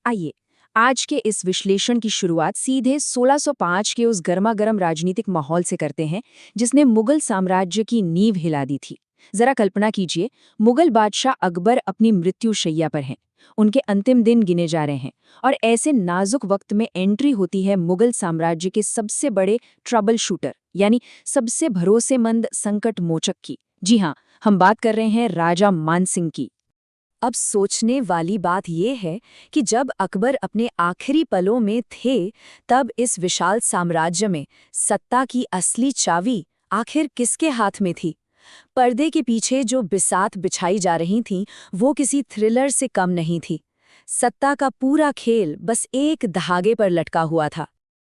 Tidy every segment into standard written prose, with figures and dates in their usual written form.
आइए आज के इस विश्लेषण की शुरुआत सीधे 1605 के उस गर्मागर्म राजनीतिक माहौल से करते हैं जिसने मुगल साम्राज्य की नींव हिला दी थी। जरा कल्पना कीजिए, मुगल बादशाह अकबर अपनी मृत्युशैया पर हैं। उनके अंतिम दिन गिने जा रहे हैं और ऐसे नाजुक वक्त में एंट्री होती है मुगल साम्राज्य के सबसे बड़े ट्रबल शूटर यानी सबसे भरोसेमंद संकट मोचक की। जी हाँ, हम बात कर रहे हैं राजा मानसिंह की। अब सोचने वाली बात यह है कि जब अकबर अपने आखिरी पलों में थे, तब इस विशाल साम्राज्य में सत्ता की असली चाबी आखिर किसके हाथ में थी। पर्दे के पीछे जो बिसात बिछाई जा रही थीं, वो किसी थ्रिलर से कम नहीं थी। सत्ता का पूरा खेल बस एक धागे पर लटका हुआ था।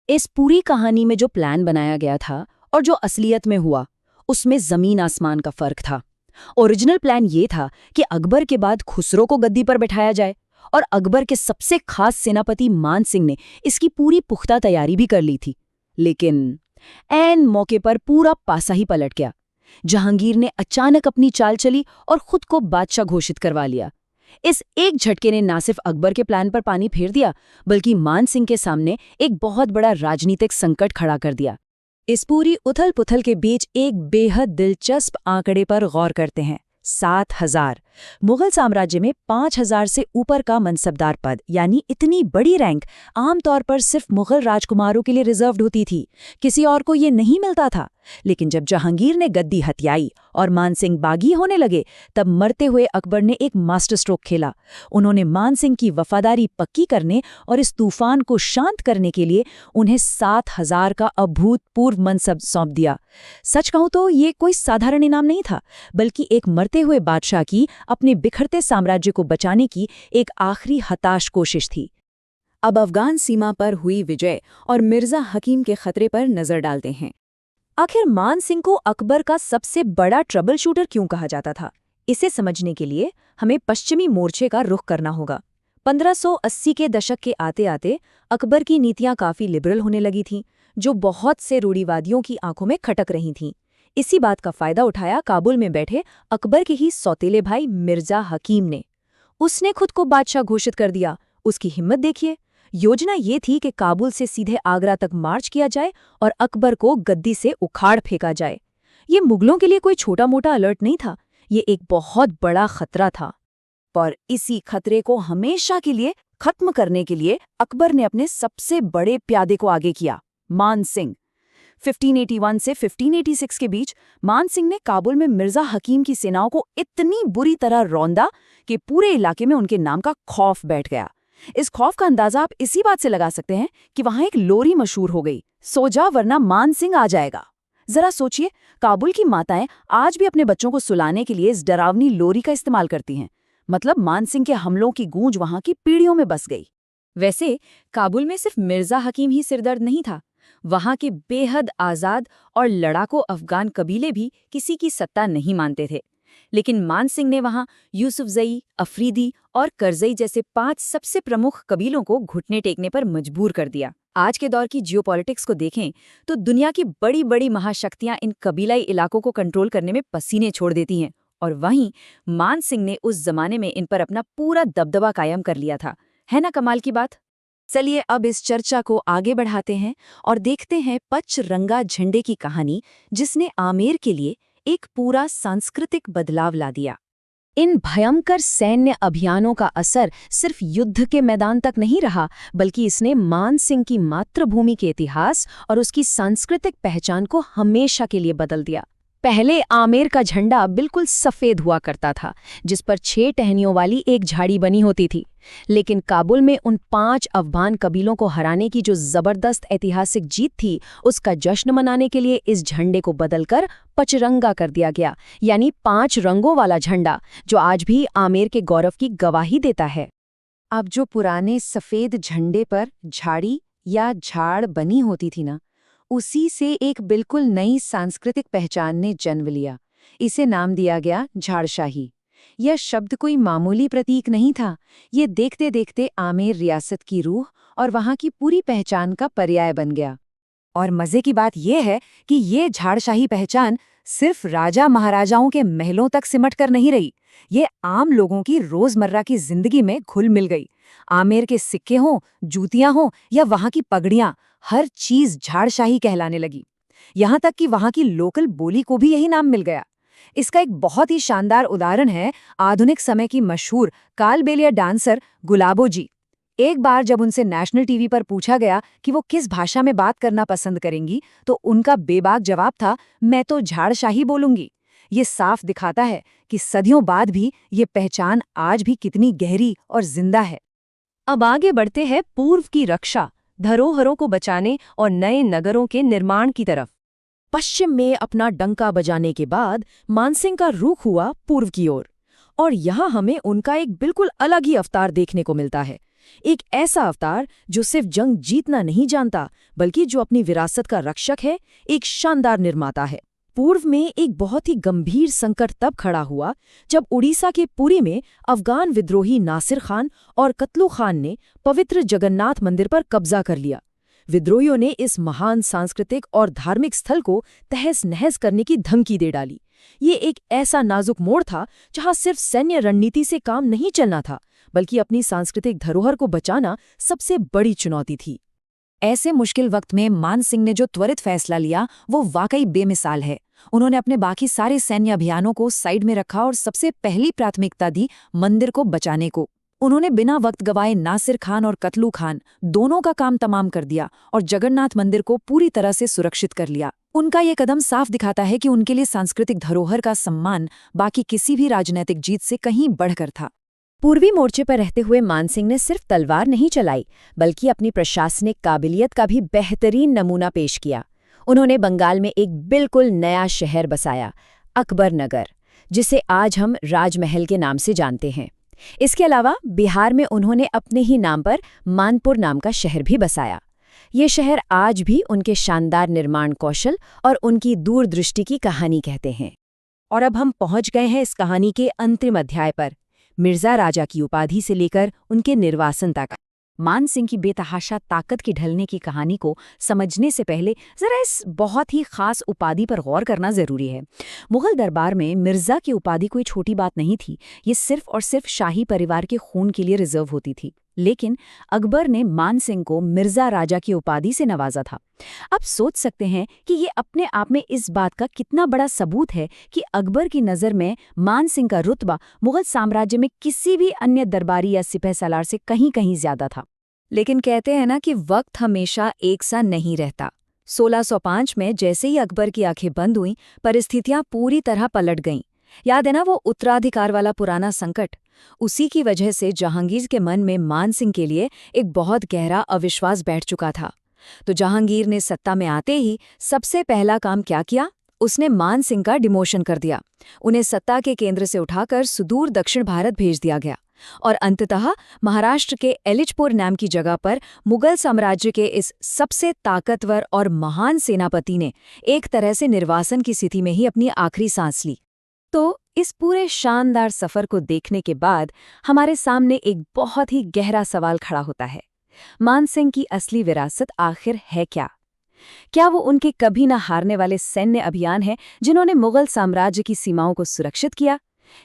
इस पूरी कहानी में जो प्लान बनाया गया था और जो असलियत में हुआ, उसमें जमीन आसमान का फर्क था। ओरिजिनल प्लान ये था कि अकबर के बाद खुसरो को गद्दी पर बैठाया जाए और अकबर के सबसे खास सेनापति मान सिंह ने इसकी पूरी पुख्ता तैयारी भी कर ली थी। लेकिन ऐन मौके पर पूरा पासा ही पलट गया। जहांगीर ने अचानक अपनी चाल चली और खुद को बादशाह घोषित करवा लिया। इस एक झटके ने न सिर्फ अकबर के प्लान पर पानी फेर दिया, बल्कि मान सिंह के सामने एक बहुत बड़ा राजनीतिक संकट खड़ा कर दिया। इस पूरी उथल पुथल के बीच एक बेहद दिलचस्प आंकड़े पर गौर करते हैं। 7000। मुगल साम्राज्य में 5000 से ऊपर का मनसबदार पद यानी इतनी बड़ी रैंक आमतौर पर सिर्फ मुगल राजकुमारों के लिए रिजर्व्ड होती थी। किसी और को ये नहीं मिलता था। लेकिन जब जहांगीर ने गद्दी हथियाई और मानसिंह बागी होने लगे, तब मरते हुए अकबर ने एक मास्टर स्ट्रोक खेला। उन्होंने मानसिंह की वफादारी पक्की करने और इस तूफान को शांत करने के लिए उन्हें 7000 का अभूतपूर्व मनसब सौंप दिया। सच कहूं तो ये कोई साधारण इनाम नहीं था, बल्कि एक मरते हुए बादशाह की अपने बिखरते साम्राज्य को बचाने की एक आखिरी हताश कोशिश थी। अब अफगान सीमा पर हुई विजय और मिर्जा हकीम के खतरे पर नजर डालते हैं। आखिर मान सिंह को अकबर का सबसे बड़ा ट्रबल शूटर क्यों कहा जाता था? इसे समझने के लिए हमें पश्चिमी मोर्चे का रुख करना होगा। 1580 के दशक के आते आते अकबर की नीतियां काफी लिबरल होने लगी थीं, जो बहुत से रूढ़िवादियों की आंखों में खटक रही थीं। इसी बात का फायदा उठाया काबुल में बैठे अकबर के ही सौतेले भाई मिर्जा हकीम ने। उसने खुद को बादशाह घोषित कर दिया। उसकी हिम्मत देखिए। योजना ये थी कि काबुल से सीधे आगरा तक मार्च किया जाए और अकबर को गद्दी से उखाड़ फेंका जाए। ये मुगलों के लिए कोई छोटा मोटा अलर्ट नहीं था, ये एक बहुत बड़ा खतरा था। पर इसी खतरे को हमेशा के लिए खत्म करने के लिए अकबर ने अपने सबसे बड़े प्यादे को आगे किया, मान सिंह। 1581 से 1586 के बीच मान सिंह ने काबुल में मिर्जा हकीम की सेनाओं को इतनी बुरी तरह रौंदा कि पूरे इलाके में उनके नाम का खौफ बैठ गया। इस खौफ का अंदाजा आप इसी बात से लगा सकते हैं कि वहां एक लोरी मशहूर हो गई, सो जा वरना मान सिंह आ जाएगा। जरा सोचिए, काबुल की माताएं आज भी अपने बच्चों को सुलाने के लिए इस डरावनी लोरी का इस्तेमाल करती हैं। मतलब मान सिंह के हमलों की गूंज वहां की पीढ़ियों में बस गई। वैसे काबुल में सिर्फ मिर्जा हकीम ही सिरदर्द नहीं था। वहां के बेहद आजाद और लड़ाकू अफगान कबीले भी किसी की सत्ता नहीं मानते थे। लेकिन मान सिंह ने वहां यूसुफजई, अफरीदी और करजई जैसे 5 सबसे प्रमुख कबीलों को घुटने टेकने पर मजबूर कर दिया। आज के दौर की जियोपॉलिटिक्स को देखें तो दुनिया की बड़ी बड़ी महाशक्तियां इन कबीलाई इलाकों को कंट्रोल करने में पसीने छोड़ देती हैं, और वहीं मान सिंह ने उस जमाने में इन पर अपना पूरा दबदबा कायम कर लिया था। है ना कमाल की बात? चलिए अब इस चर्चा को आगे बढ़ाते हैं और देखते हैं पचरंगा झंडे की कहानी, जिसने आमेर के लिए एक पूरा सांस्कृतिक बदलाव ला दिया। इन भयंकर सैन्य अभियानों का असर सिर्फ युद्ध के मैदान तक नहीं रहा, बल्कि इसने मान सिंह की मातृभूमि के इतिहास और उसकी सांस्कृतिक पहचान को हमेशा के लिए बदल दिया। पहले आमेर का झंडा बिल्कुल सफेद हुआ करता था, जिस पर 6 टहनियों वाली एक झाड़ी बनी होती थी। लेकिन काबुल में उन 5 अफगान कबीलों को हराने की जो जबरदस्त ऐतिहासिक जीत थी, उसका जश्न मनाने के लिए इस झंडे को बदलकर पचरंगा कर दिया गया, यानी 5 रंगों वाला झंडा, जो आज भी आमेर के गौरव की गवाही देता है। अब जो पुराने सफेद झंडे पर झाड़ी या झाड़ बनी होती थी ना, उसी से एक बिल्कुल नई सांस्कृतिक पहचान ने जन्म लिया। इसे नाम दिया गया झाड़शाही। यह शब्द कोई मामूली प्रतीक नहीं था, ये देखते देखते आमेर रियासत की रूह और वहां की पूरी पहचान का पर्याय बन गया। और मजे की बात यह है कि ये झाड़शाही पहचान सिर्फ राजा महाराजाओं के महलों तक सिमट कर नहीं रही, ये आम लोगों की रोजमर्रा की जिंदगी में घुल मिल गई। आमेर के सिक्के हों, जूतियां हों या वहां की पगड़ियां, हर चीज झाड़शाही कहलाने लगी। यहाँ तक कि वहां की लोकल बोली को भी यही नाम मिल गया। इसका एक बहुत ही शानदार उदाहरण है आधुनिक समय की मशहूर कालबेलिया डांसर गुलाबो जी। एक बार जब उनसे नेशनल टीवी पर पूछा गया कि वो किस भाषा में बात करना पसंद करेंगी, तो उनका बेबाक जवाब था, मैं तो झाड़शाही बोलूंगी। ये साफ दिखाता है कि सदियों बाद भी ये पहचान आज भी कितनी गहरी और जिंदा है। अब आगे बढ़ते हैं पूर्व की रक्षा, धरोहरों को बचाने और नए नगरों के निर्माण की तरफ। पश्चिम में अपना डंका बजाने के बाद मानसिंह का रुख हुआ पूर्व की ओर, और यहाँ हमें उनका एक बिल्कुल अलग ही अवतार देखने को मिलता है। एक ऐसा अवतार जो सिर्फ जंग जीतना नहीं जानता, बल्कि जो अपनी विरासत का रक्षक है, एक शानदार निर्माता है। पूर्व में एक बहुत ही गंभीर संकट तब खड़ा हुआ जब उड़ीसा के पुरी में अफगान विद्रोही नासिर खान और कतलू खान ने पवित्र जगन्नाथ मंदिर पर कब्जा कर लिया। विद्रोहियों ने इस महान सांस्कृतिक और धार्मिक स्थल को तहस-नहस करने की धमकी दे डाली। ये एक ऐसा नाजुक मोड़ था जहां सिर्फ सैन्य रणनीति से काम नहीं चलना था, बल्कि अपनी सांस्कृतिक धरोहर को बचाना सबसे बड़ी चुनौती थी। ऐसे मुश्किल वक्त में मान सिंह ने जो त्वरित फैसला लिया वो वाकई बेमिसाल है। उन्होंने अपने बाकी सारे सैन्य अभियानों को साइड में रखा और सबसे पहली प्राथमिकता दी मंदिर को बचाने को। उन्होंने बिना वक्त गवाए नासिर खान और कतलू खान दोनों का काम तमाम कर दिया और जगन्नाथ मंदिर को पूरी तरह से सुरक्षित कर लिया। उनका ये कदम साफ दिखाता है कि उनके लिए सांस्कृतिक धरोहर का सम्मान बाकी किसी भी राजनीतिक जीत से कहीं बढ़कर था। पूर्वी मोर्चे पर रहते हुए मानसिंह ने सिर्फ तलवार नहीं चलाई, बल्कि अपनी प्रशासनिक काबिलियत का भी बेहतरीन नमूना पेश किया। उन्होंने बंगाल में एक बिल्कुल नया शहर बसाया, अकबर नगर, जिसे आज हम राजमहल के नाम से जानते हैं। इसके अलावा बिहार में उन्होंने अपने ही नाम पर मानपुर नाम का शहर भी बसाया। ये शहर आज भी उनके शानदार निर्माण कौशल और उनकी दूरदृष्टि की कहानी कहते हैं। और अब हम पहुंच गए हैं इस कहानी के अंतिम अध्याय पर, मिर्जा राजा की उपाधि से लेकर उनके निर्वासन तक। मान सिंह की बेतहाशा ताकत की ढलने की कहानी को समझने से पहले जरा इस बहुत ही खास उपाधि पर गौर करना जरूरी है। मुगल दरबार में मिर्जा की उपाधि कोई छोटी बात नहीं थी। ये सिर्फ और सिर्फ शाही परिवार के खून के लिए रिजर्व होती थी। लेकिन अकबर ने मान सिंह को मिर्जा राजा की उपाधि से नवाजा था। आप सोच सकते हैं कि ये अपने आप में इस बात का कितना बड़ा सबूत है कि अकबर की नज़र में मान सिंह का रुतबा मुगल साम्राज्य में किसी भी अन्य दरबारी या सिपह सलार से कहीं कहीं ज्यादा था। लेकिन कहते हैं ना कि वक्त हमेशा एक सा नहीं रहता। 1605 में जैसे ही अकबर की आंखें बंद हुईं, परिस्थितियां पूरी तरह पलट गईं। याद है ना वो उत्तराधिकार वाला पुराना संकट? उसी की वजह से जहांगीर के मन में मान सिंह के लिए एक बहुत गहरा अविश्वास बैठ चुका था। तो जहांगीर ने सत्ता में आते ही सबसे पहला काम क्या किया? उसने मान सिंह का डिमोशन कर दिया। उन्हें सत्ता के केंद्र से उठाकर सुदूर दक्षिण भारत भेज दिया गया और अंततः महाराष्ट्र के एलिचपुर नाम की जगह पर मुगल साम्राज्य के इस सबसे ताकतवर और महान सेनापति ने एक तरह से निर्वासन की स्थिति में ही अपनी आखिरी सांस ली। तो इस पूरे शानदार सफर को देखने के बाद हमारे सामने एक बहुत ही गहरा सवाल खड़ा होता है। मान सिंह की असली विरासत आखिर है क्या? क्या वो उनके कभी न हारने वाले सैन्य अभियान हैं जिन्होंने मुगल साम्राज्य की सीमाओं को सुरक्षित किया,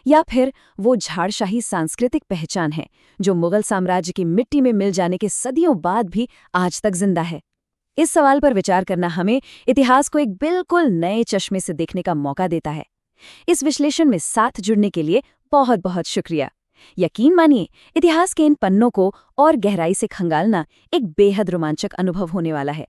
या फिर वो झाड़शाही सांस्कृतिक पहचान है जो मुगल साम्राज्य की मिट्टी में मिल जाने के सदियों बाद भी आज तक जिंदा है? इस सवाल पर विचार करना हमें इतिहास को एक बिल्कुल नए चश्मे से देखने का मौका देता है। इस विश्लेषण में साथ जुड़ने के लिए बहुत बहुत शुक्रिया। यकीन मानिए, इतिहास के इन पन्नों को और गहराई से खंगालना एक बेहद रोमांचक अनुभव होने वाला है।